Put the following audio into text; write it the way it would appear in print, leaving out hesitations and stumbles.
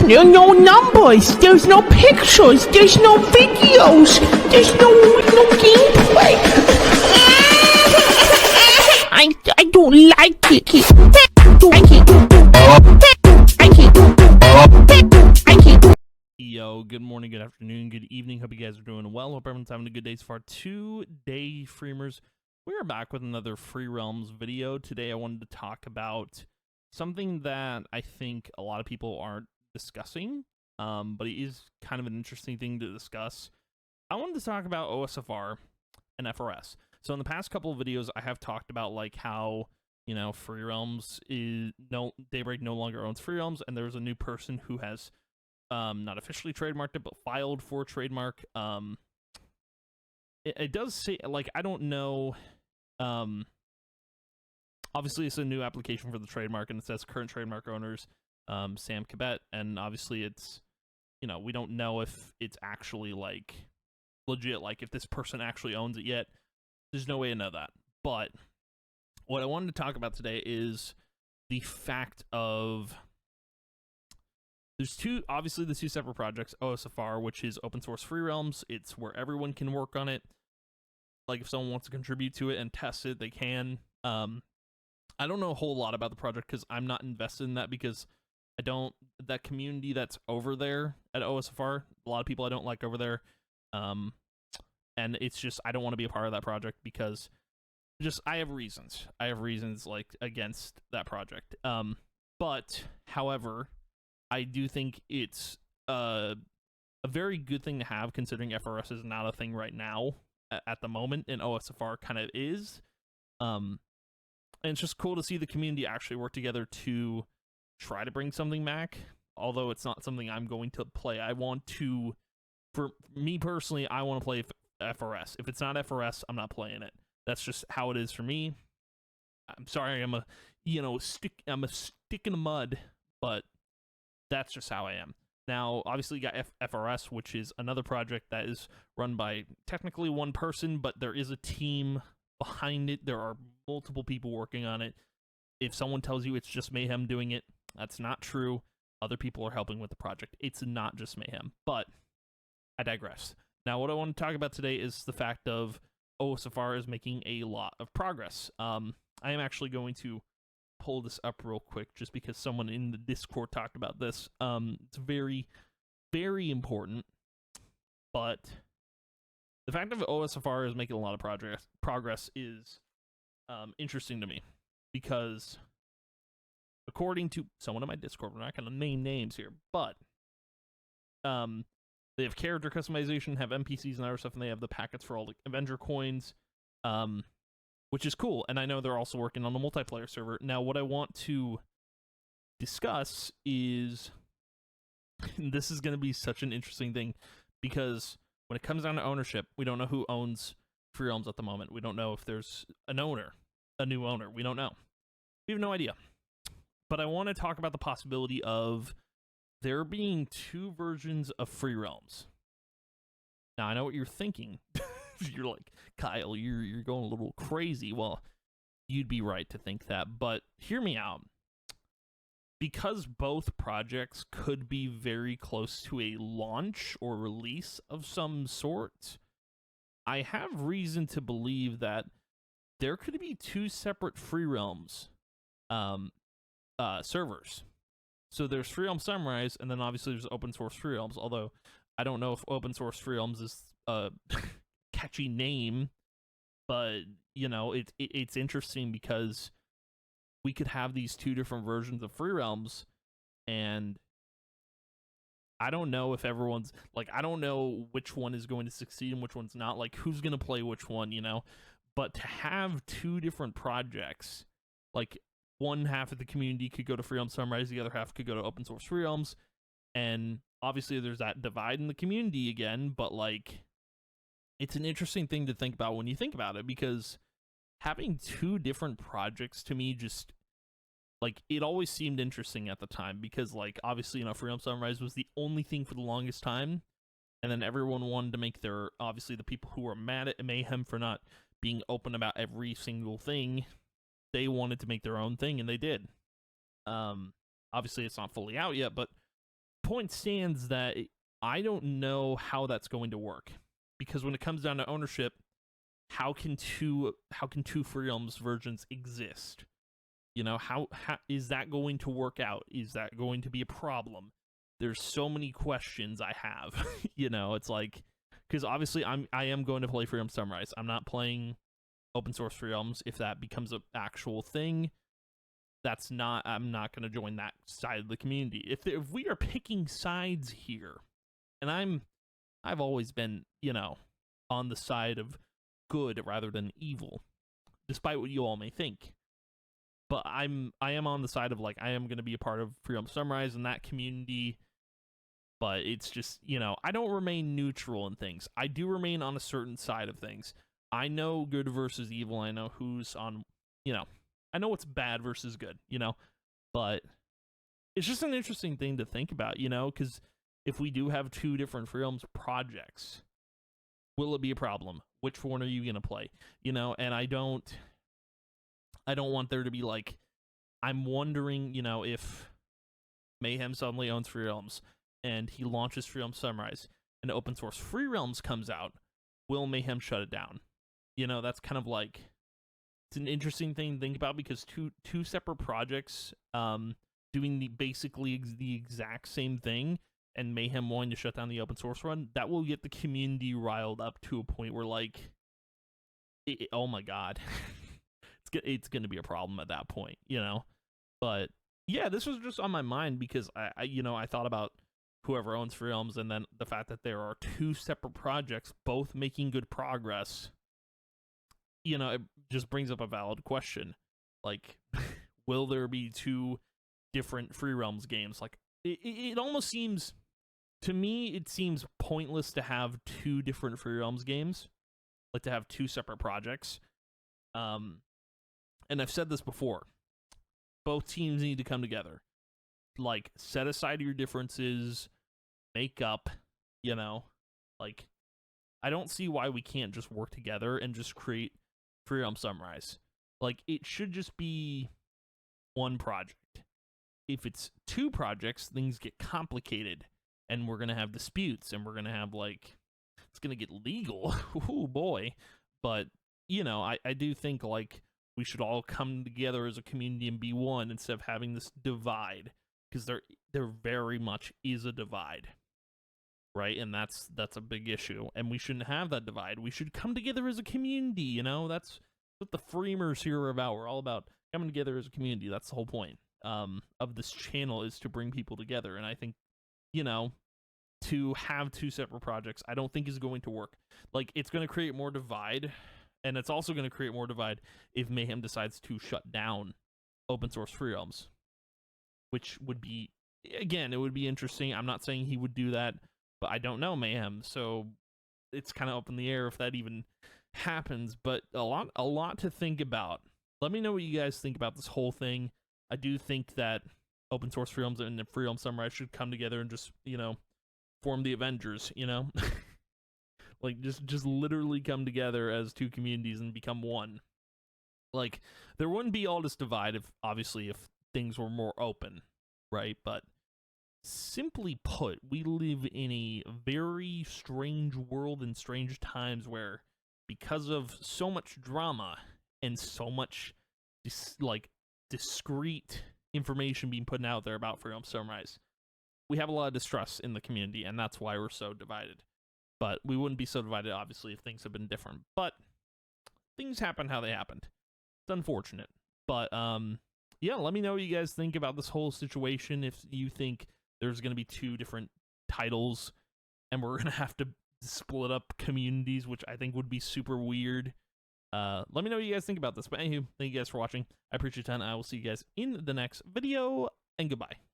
no numbers, there's no pictures, there's no videos, there's no gameplay. I don't like it. Yo, good morning, good afternoon, good evening. Hope you guys are doing well. Hope everyone's having a good day so far. Today, Freemers, we are back with another Free Realms video. Today, I wanted to talk about something that I think a lot of people aren't discussing, but it is kind of an interesting thing to discuss. I wanted to talk about OSFR and FRS. So in the past couple of videos, I have talked about like how, you know, Free Realms is Daybreak no longer owns Free Realms, and there's a new person who has not officially trademarked it, but filed for trademark. It does say, like, I don't know. Obviously, it's a new application for the trademark, and it says current trademark owners, Sam Cabet, and obviously it's, you know, we don't know if it's actually, like, legit, like, if this person actually owns it yet. There's no way to know that. But what I wanted to talk about today is the fact of there's obviously the two separate projects, OSFR, which is open source Free Realms. It's where everyone can work on it. Like, if someone wants to contribute to it and test it, they can. I don't know a whole lot about the project because I'm not invested in that, because that community that's over there at OSFR, a lot of people I don't like over there. And it's just, I don't want to be a part of that project because I have reasons. I have reasons, like, against that project. But, however, I do think it's a very good thing to have, considering FRS is not a thing right now at the moment, and OSFR kind of is. And it's just cool to see the community actually work together to try to bring something back, although it's not something I'm going to play. For me personally, I want to play FRS. If it's not FRS, I'm not playing it. That's just how it is for me. I'm sorry, I'm a stick in the mud, but that's just how I am. Now, obviously, you got FRS, which is another project that is run by technically one person, but there is a team behind it. There are multiple people working on it. If someone tells you it's just Mayhem doing it, that's not true. Other people are helping with the project. It's not just Mayhem, but I digress. Now, what I want to talk about today is the fact of OSFR is making a lot of progress. I am actually going to pull this up real quick just because someone in the Discord talked about this. It's very, very important, but the fact that OSFR is making a lot of progress is interesting to me, because according to someone in my Discord, we're not going to name names here, but they have character customization, have NPCs and other stuff, and they have the packets for all the Avenger coins, which is cool. And I know they're also working on the multiplayer server. Now, what I want to discuss is, this is going to be such an interesting thing, because when it comes down to ownership, we don't know who owns Free Realms at the moment. We don't know if there's a new owner. We don't know. We have no idea. But I want to talk about the possibility of there being two versions of Free Realms. Now, I know what you're thinking. You're like, Kyle, you're going a little crazy. Well, you'd be right to think that, but hear me out. Because both projects could be very close to a launch or release of some sort, I have reason to believe that there could be two separate Free Realms servers. So there's Free Realms Sunrise, and then obviously there's open source Free Realms, although I don't know if open source Free Realms is a catchy name, but, you know, it's interesting because we could have these two different versions of Free Realms, and I don't know if everyone's, like, I don't know which one is going to succeed and which one's not, like, who's going to play which one, you know? But to have two different projects, like, one half of the community could go to Free Realms Sunrise, the other half could go to open source Free Realms, and obviously there's that divide in the community again, but, like, it's an interesting thing to think about when you think about it, because having two different projects, to me, just, like, it always seemed interesting at the time, because, like, obviously, you know, Free Realms Sunrise was the only thing for the longest time, and then everyone wanted to make their, obviously, the people who were mad at Mayhem for not being open about every single thing, they wanted to make their own thing, and they did. Obviously, it's not fully out yet, but point stands that I don't know how that's going to work, because when it comes down to ownership, how can two Free Realms versions exist? You know, how is that going to work out? Is that going to be a problem? There's so many questions I have. You know, it's like, because obviously I am going to play Free Realms Sunrise. I'm not playing open source Free Realms. If that becomes an actual thing, I'm not going to join that side of the community. If we are picking sides here, and I've always been, you know, on the side of good rather than evil, despite what you all may think. But I am on the side of, like, I am going to be a part of Free Realms Sunrise and that community. But it's just, you know, I don't remain neutral in things. I do remain on a certain side of things. I know good versus evil. I know who's on, you know, I know what's bad versus good, you know. But it's just an interesting thing to think about, you know, because if we do have two different Free Realms projects, will it be a problem? Which one are you going to play? You know, and I don't want there to be, like, I'm wondering, you know, if Mayhem suddenly owns Free Realms and he launches Free Realms Sunrise and open source Free Realms comes out, will Mayhem shut it down? You know, that's kind of like, it's an interesting thing to think about, because two separate projects doing basically the exact same thing, and Mayhem wanting to shut down the open source run, that will get the community riled up to a point where, like, oh my god. It's going to be a problem at that point, you know? But yeah, this was just on my mind because I thought about whoever owns Free Realms, and then the fact that there are two separate projects, both making good progress. You know, it just brings up a valid question. Like, will there be two different Free Realms games? Like, it almost seems, to me, it seems pointless to have two different Free Realms games. Like, to have two separate projects. And I've said this before, both teams need to come together. Like, set aside your differences, make up, you know. Like, I don't see why we can't just work together and just create Free Realms Sunrise. Like, it should just be one project. If it's two projects, things get complicated, and we're going to have disputes, and we're going to have, like, it's going to get legal. Oh, boy. But, you know, I do think, like, we should all come together as a community and be one instead of having this divide, because there very much is a divide, right? And that's a big issue, and we shouldn't have that divide. We should come together as a community, you know? That's what the Freemers here are about. We're all about coming together as a community. That's the whole point of this channel, is to bring people together. And I think, you know, to have two separate projects, I don't think is going to work. Like, it's going to create more divide. And it's also going to create more divide if Mayhem decides to shut down open source Free Realms, which would be, again, it would be interesting. I'm not saying he would do that, but I don't know Mayhem, so it's kind of up in the air if that even happens. But a lot to think about. Let me know what you guys think about this whole thing. I do think that open source Free Realms and the Free Realms Sunrise should come together and just, you know, form the Avengers, you know? Like, just literally come together as two communities and become one. Like, there wouldn't be all this divide if things were more open, right? But simply put, we live in a very strange world and strange times where, because of so much drama and so much, discrete information being put out there about Free Realms Sunrise, we have a lot of distrust in the community, and that's why we're so divided. But we wouldn't be so divided, obviously, if things had been different. But things happen how they happened. It's unfortunate. But, yeah, let me know what you guys think about this whole situation. If you think there's going to be two different titles, and we're going to have to split up communities, which I think would be super weird. Let me know what you guys think about this. But anywho, thank you guys for watching. I appreciate it a ton. I will see you guys in the next video, and goodbye.